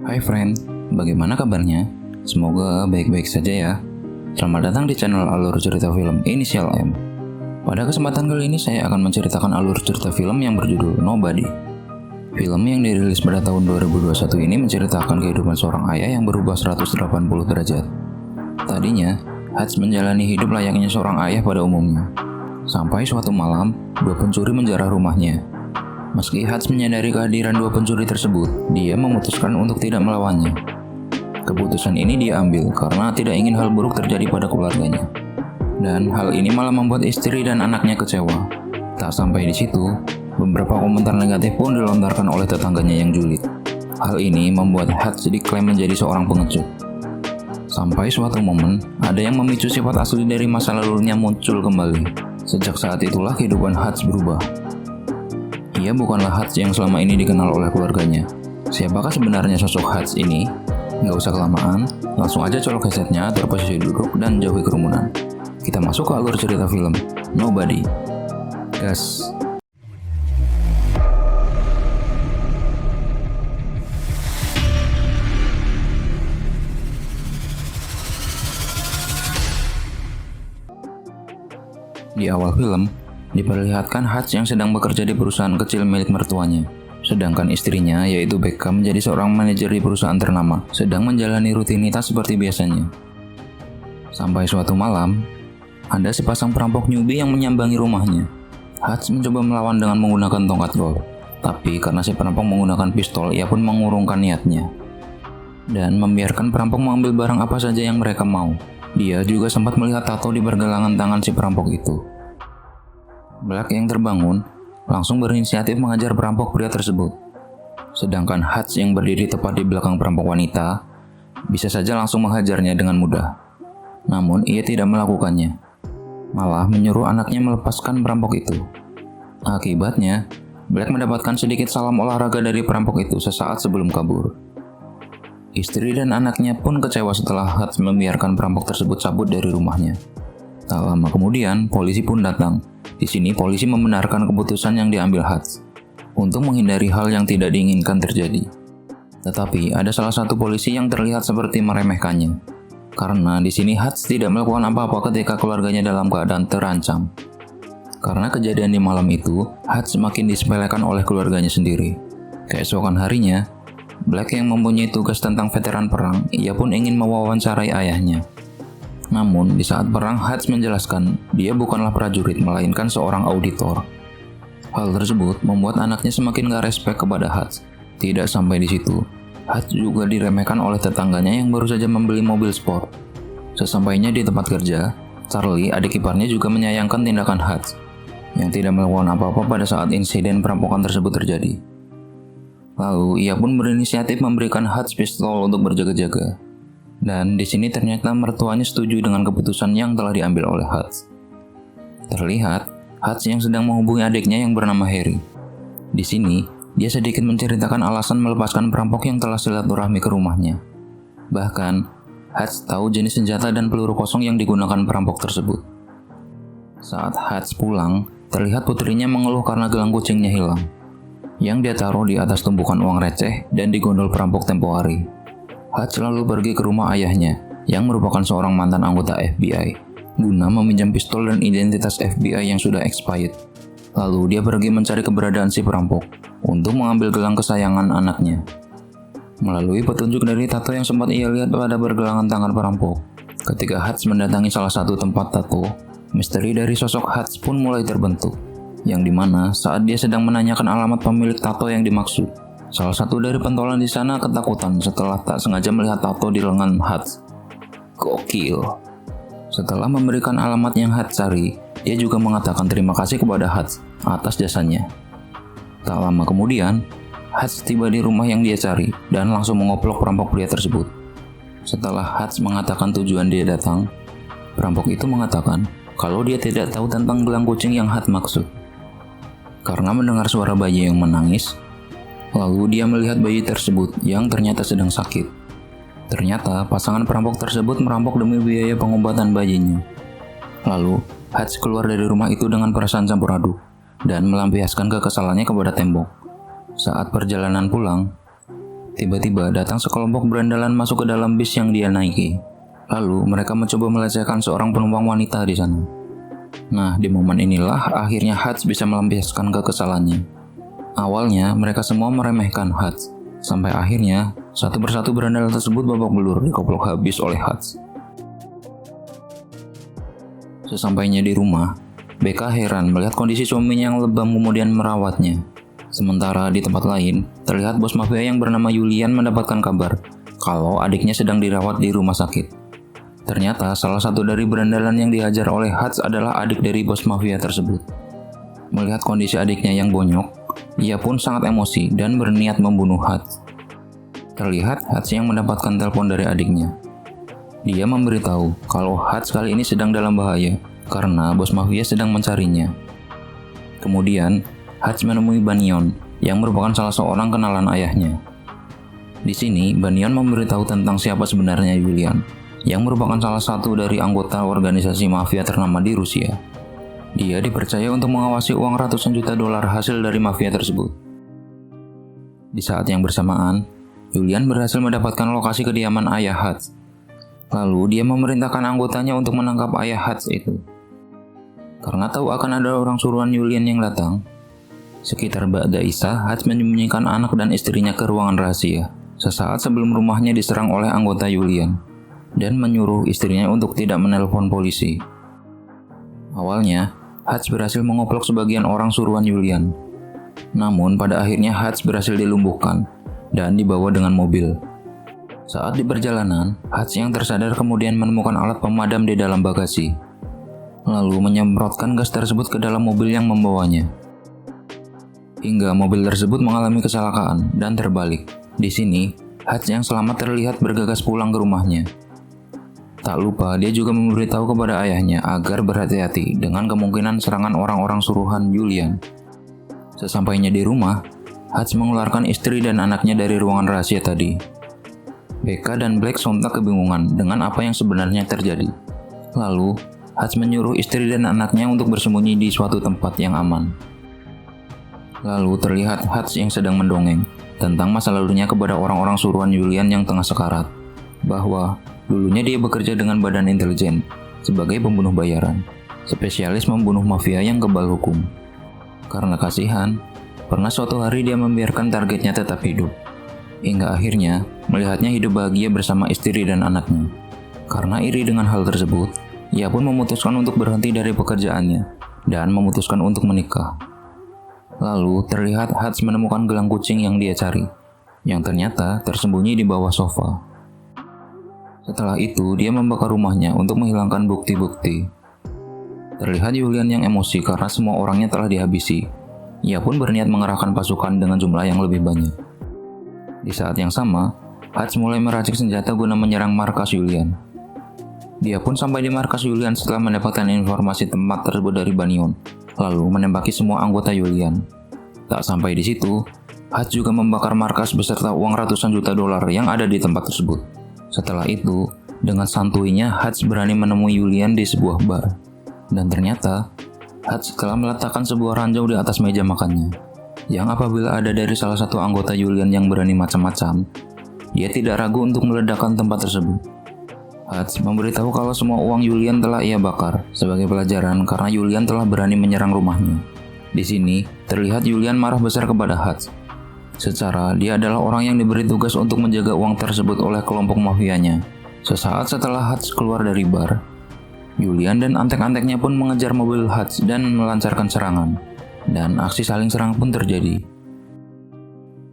Hai friend, bagaimana kabarnya? Semoga baik-baik saja ya. Selamat datang di channel alur cerita film Inisial M. Pada kesempatan kali ini saya akan menceritakan alur cerita film yang berjudul Nobody. Film yang dirilis pada tahun 2021 ini menceritakan kehidupan seorang ayah yang berubah 180 derajat. Tadinya, Hutch menjalani hidup layaknya seorang ayah pada umumnya. Sampai suatu malam, dua pencuri menjarah rumahnya. Meski Hutch menyadari kehadiran dua pencuri tersebut, dia memutuskan untuk tidak melawannya. Keputusan ini dia ambil karena tidak ingin hal buruk terjadi pada keluarganya. Dan hal ini malah membuat istri dan anaknya kecewa. Tak sampai di situ, beberapa komentar negatif pun dilontarkan oleh tetangganya yang julid. Hal ini membuat Hutch diklaim menjadi seorang pengecut. Sampai suatu momen, ada yang memicu sifat asli dari masa lalunya muncul kembali. Sejak saat itulah kehidupan Hutch berubah. Ia bukanlah Hutch yang selama ini dikenal oleh keluarganya. Siapakah sebenarnya sosok Hutch ini? Nggak usah kelamaan, langsung aja colok headsetnya, atur posisi duduk, dan jauhi kerumunan. Kita masuk ke alur cerita film, Nobody. Gas. Di awal film, diperlihatkan Hutch yang sedang bekerja di perusahaan kecil milik mertuanya. Sedangkan istrinya, yaitu Becca, menjadi seorang manajer di perusahaan ternama, sedang menjalani rutinitas seperti biasanya. Sampai suatu malam, ada sepasang perampok newbie yang menyambangi rumahnya. Hutch mencoba melawan dengan menggunakan tongkat golf. Tapi karena si perampok menggunakan pistol, ia pun mengurungkan niatnya. Dan membiarkan perampok mengambil barang apa saja yang mereka mau. Dia juga sempat melihat tato di pergelangan tangan si perampok itu. Black yang terbangun langsung berinisiatif mengajar perampok pria tersebut. Sedangkan Hutch yang berdiri tepat di belakang perampok wanita bisa saja langsung menghajarnya dengan mudah. Namun ia tidak melakukannya, malah menyuruh anaknya melepaskan perampok itu. Akibatnya, Black mendapatkan sedikit salam olahraga dari perampok itu sesaat sebelum kabur. Istri dan anaknya pun kecewa setelah Hutch membiarkan perampok tersebut cabut dari rumahnya. Tak lama kemudian, polisi pun datang. Di sini polisi membenarkan keputusan yang diambil Hutch untuk menghindari hal yang tidak diinginkan terjadi. Tetapi ada salah satu polisi yang terlihat seperti meremehkannya. Karena di sini Hutch tidak melakukan apa-apa ketika keluarganya dalam keadaan terancam. Karena kejadian di malam itu, Hutch semakin disepelekan oleh keluarganya sendiri. Keesokan harinya, Black yang mempunyai tugas tentang veteran perang, ia pun ingin mewawancarai ayahnya. Namun, di saat perang, Hutch menjelaskan dia bukanlah prajurit, melainkan seorang auditor. Hal tersebut membuat anaknya semakin gak respect kepada Hutch. Tidak sampai di situ, Hutch juga diremehkan oleh tetangganya yang baru saja membeli mobil sport. Sesampainya di tempat kerja, Charlie, adik iparnya, juga menyayangkan tindakan Hutch, yang tidak melakukan apa-apa pada saat insiden perampokan tersebut terjadi. Lalu, ia pun berinisiatif memberikan Hutch pistol untuk berjaga-jaga. Dan di sini ternyata mertuanya setuju dengan keputusan yang telah diambil oleh Hutch. Terlihat, Hutch yang sedang menghubungi adiknya yang bernama Harry. Di sini, dia sedikit menceritakan alasan melepaskan perampok yang telah silaturahmi ke rumahnya. Bahkan, Hutch tahu jenis senjata dan peluru kosong yang digunakan perampok tersebut. Saat Hutch pulang, terlihat putrinya mengeluh karena gelang kucingnya hilang, yang dia taruh di atas tumpukan uang receh dan digondol perampok tempo hari. Hutch lalu pergi ke rumah ayahnya, yang merupakan seorang mantan anggota FBI, guna meminjam pistol dan identitas FBI yang sudah expired. Lalu dia pergi mencari keberadaan si perampok, untuk mengambil gelang kesayangan anaknya. Melalui petunjuk dari tato yang sempat ia lihat pada pergelangan tangan perampok, ketika Hutch mendatangi salah satu tempat tato, misteri dari sosok Hutch pun mulai terbentuk, yang dimana saat dia sedang menanyakan alamat pemilik tato yang dimaksud, salah satu dari pentolan di sana ketakutan setelah tak sengaja melihat tato di lengan Hutch. Gokil. Setelah memberikan alamat yang Hutch cari, dia juga mengatakan terima kasih kepada Hutch atas jasanya. Tak lama kemudian, Hutch tiba di rumah yang dia cari dan langsung mengoplok perampok pria tersebut. Setelah Hutch mengatakan tujuan dia datang, perampok itu mengatakan kalau dia tidak tahu tentang gelang kucing yang Hutch maksud. Karena mendengar suara bayi yang menangis, lalu dia melihat bayi tersebut yang ternyata sedang sakit. Ternyata pasangan perampok tersebut merampok demi biaya pengobatan bayinya. Lalu, Hutch keluar dari rumah itu dengan perasaan campur aduk dan melampiaskan kekesalannya kepada tembok. Saat perjalanan pulang, Tiba-tiba datang sekelompok berandalan masuk ke dalam bis yang dia naiki. Lalu mereka mencoba melecehkan seorang penumpang wanita di sana. Nah, di momen inilah akhirnya Hutch bisa melampiaskan kekesalannya. Awalnya mereka semua meremehkan Hutch, sampai akhirnya satu persatu berandalan tersebut babak belur dikoplok habis oleh Hutch. Sesampainya di rumah, Becca heran melihat kondisi suaminya yang lebam kemudian merawatnya. Sementara di tempat lain, terlihat bos mafia yang bernama Julian mendapatkan kabar kalau adiknya sedang dirawat di rumah sakit. Ternyata salah satu dari berandalan yang dihajar oleh Hutch adalah adik dari bos mafia tersebut. Melihat kondisi adiknya yang bonyok, ia pun sangat emosi dan berniat membunuh Hutch. Terlihat Hutch yang mendapatkan telepon dari adiknya. Dia memberitahu kalau Hutch kali ini sedang dalam bahaya karena bos mafia sedang mencarinya. Kemudian, Hutch menemui Banyon yang merupakan salah seorang kenalan ayahnya. Di sini, Banyon memberitahu tentang siapa sebenarnya Julian, yang merupakan salah satu dari anggota organisasi mafia ternama di Rusia. Dia dipercaya untuk mengawasi uang ratusan juta dolar hasil dari mafia tersebut. Di saat yang bersamaan, Julian berhasil mendapatkan lokasi kediaman ayah Hutch. Lalu dia memerintahkan anggotanya untuk menangkap ayah Hutch itu. Karena tahu akan ada orang suruhan Julian yang datang, sekitar Ba'da Isya, Hutch menyembunyikan anak dan istrinya ke ruangan rahasia, sesaat sebelum rumahnya diserang oleh anggota Julian, dan menyuruh istrinya untuk tidak menelpon polisi. Awalnya, Hutch berhasil mengoplok sebagian orang suruhan Julian. Namun pada akhirnya Hutch berhasil dilumpuhkan dan dibawa dengan mobil. Saat di perjalanan, Hutch yang tersadar kemudian menemukan alat pemadam di dalam bagasi, lalu menyemprotkan gas tersebut ke dalam mobil yang membawanya. Hingga mobil tersebut mengalami kecelakaan dan terbalik. Di sini, Hutch yang selamat terlihat bergegas pulang ke rumahnya. Tak lupa, dia juga memberitahu kepada ayahnya agar berhati-hati dengan kemungkinan serangan orang-orang suruhan Julian. Sesampainya di rumah, Hutch mengeluarkan istri dan anaknya dari ruangan rahasia tadi. Becca dan Black sontak kebingungan dengan apa yang sebenarnya terjadi. Lalu, Hutch menyuruh istri dan anaknya untuk bersembunyi di suatu tempat yang aman. Lalu terlihat Hutch yang sedang mendongeng tentang masa lalunya kepada orang-orang suruhan Julian yang tengah sekarat, bahwa dulunya dia bekerja dengan badan intelijen sebagai pembunuh bayaran, spesialis membunuh mafia yang kebal hukum. Karena kasihan, pernah suatu hari dia membiarkan targetnya tetap hidup, hingga akhirnya melihatnya hidup bahagia bersama istri dan anaknya. Karena iri dengan hal tersebut, ia pun memutuskan untuk berhenti dari pekerjaannya dan memutuskan untuk menikah. Lalu terlihat Hutch menemukan gelang kucing yang dia cari, yang ternyata tersembunyi di bawah sofa. Setelah itu, dia membakar rumahnya untuk menghilangkan bukti-bukti. Terlihat Julian yang emosi karena semua orangnya telah dihabisi. Ia pun berniat mengerahkan pasukan dengan jumlah yang lebih banyak. Di saat yang sama, Hutch mulai meracik senjata guna menyerang markas Julian. Dia pun sampai di markas Julian setelah mendapatkan informasi tempat tersebut dari Banyon, lalu menembaki semua anggota Julian. Tak sampai di situ, Hutch juga membakar markas beserta uang ratusan juta dolar yang ada di tempat tersebut. Setelah itu, dengan santuinya Hutch berani menemui Julian di sebuah bar. Dan ternyata, Hutch telah meletakkan sebuah ranjau di atas meja makannya, yang apabila ada dari salah satu anggota Julian yang berani macam-macam, dia tidak ragu untuk meledakkan tempat tersebut. Hutch memberitahu kalau semua uang Julian telah ia bakar sebagai pelajaran karena Julian telah berani menyerang rumahnya. Di sini, terlihat Julian marah besar kepada Hutch. Secara, dia adalah orang yang diberi tugas untuk menjaga uang tersebut oleh kelompok mafianya. Sesaat setelah Hutch keluar dari bar, Julian dan antek-anteknya pun mengejar mobil Hutch dan melancarkan serangan. Dan aksi saling serang pun terjadi.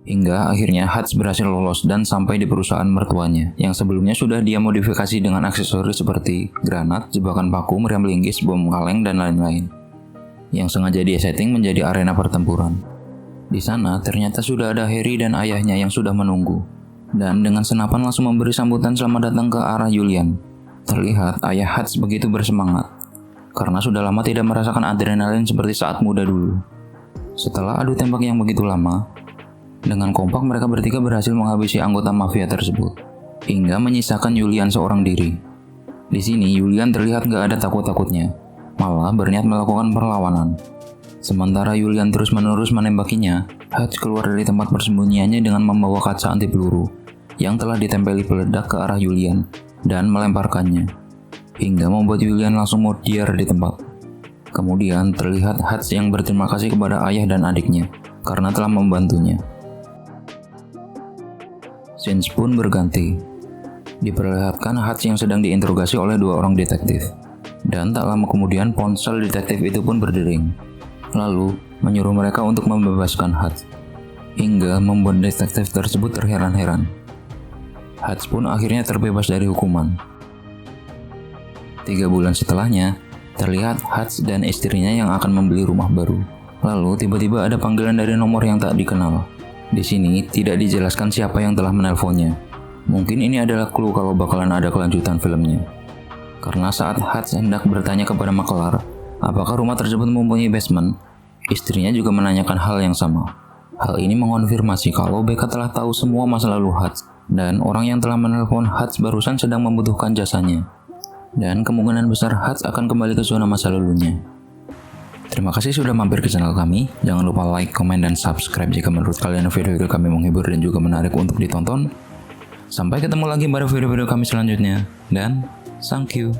Hingga akhirnya Hutch berhasil lolos dan sampai di perusahaan mertuanya, yang sebelumnya sudah dia modifikasi dengan aksesoris seperti granat, jebakan paku, meriam linggis, bom kaleng, dan lain-lain, yang sengaja dia setting menjadi arena pertempuran. Di sana ternyata sudah ada Harry dan ayahnya yang sudah menunggu, dan dengan senapan langsung memberi sambutan selamat datang ke arah Julian. Terlihat ayah Hutch begitu bersemangat, karena sudah lama tidak merasakan adrenalin seperti saat muda dulu. Setelah adu tembak yang begitu lama, dengan kompak mereka bertiga berhasil menghabisi anggota mafia tersebut, hingga menyisakan Julian seorang diri. Di sini Julian terlihat gak ada takut-takutnya, malah berniat melakukan perlawanan. Sementara Julian terus-menerus menembakinya, Hutch keluar dari tempat persembunyiannya dengan membawa kaca anti peluru yang telah ditempeli peledak ke arah Julian dan melemparkannya, hingga membuat Julian langsung murdiar di tempat. Kemudian terlihat Hutch yang berterima kasih kepada ayah dan adiknya karena telah membantunya. Scenes pun berganti. Diperlihatkan Hutch yang sedang diinterogasi oleh dua orang detektif. Dan tak lama kemudian ponsel detektif itu pun berdering. Lalu menyuruh mereka untuk membebaskan Hutch, hingga membuat detektif tersebut terheran-heran. Hutch pun akhirnya terbebas dari hukuman. 3 bulan setelahnya, terlihat Hutch dan istrinya yang akan membeli rumah baru. Lalu tiba-tiba ada panggilan dari nomor yang tak dikenal. Di sini tidak dijelaskan siapa yang telah menelponnya. Mungkin ini adalah clue kalau bakalan ada kelanjutan filmnya. Karena saat Hutch hendak bertanya kepada makelar apakah rumah tersebut mempunyai basement, istrinya juga menanyakan hal yang sama. Hal ini mengonfirmasi kalau Becca telah tahu semua masa lalu Hutch, dan orang yang telah menelpon Hutch barusan sedang membutuhkan jasanya. Dan kemungkinan besar Hutch akan kembali ke zona masa lalunya. Terima kasih sudah mampir ke channel kami. Jangan lupa like, komen, dan subscribe jika menurut kalian video-video kami menghibur dan juga menarik untuk ditonton. Sampai ketemu lagi pada video-video kami selanjutnya. Dan thank you.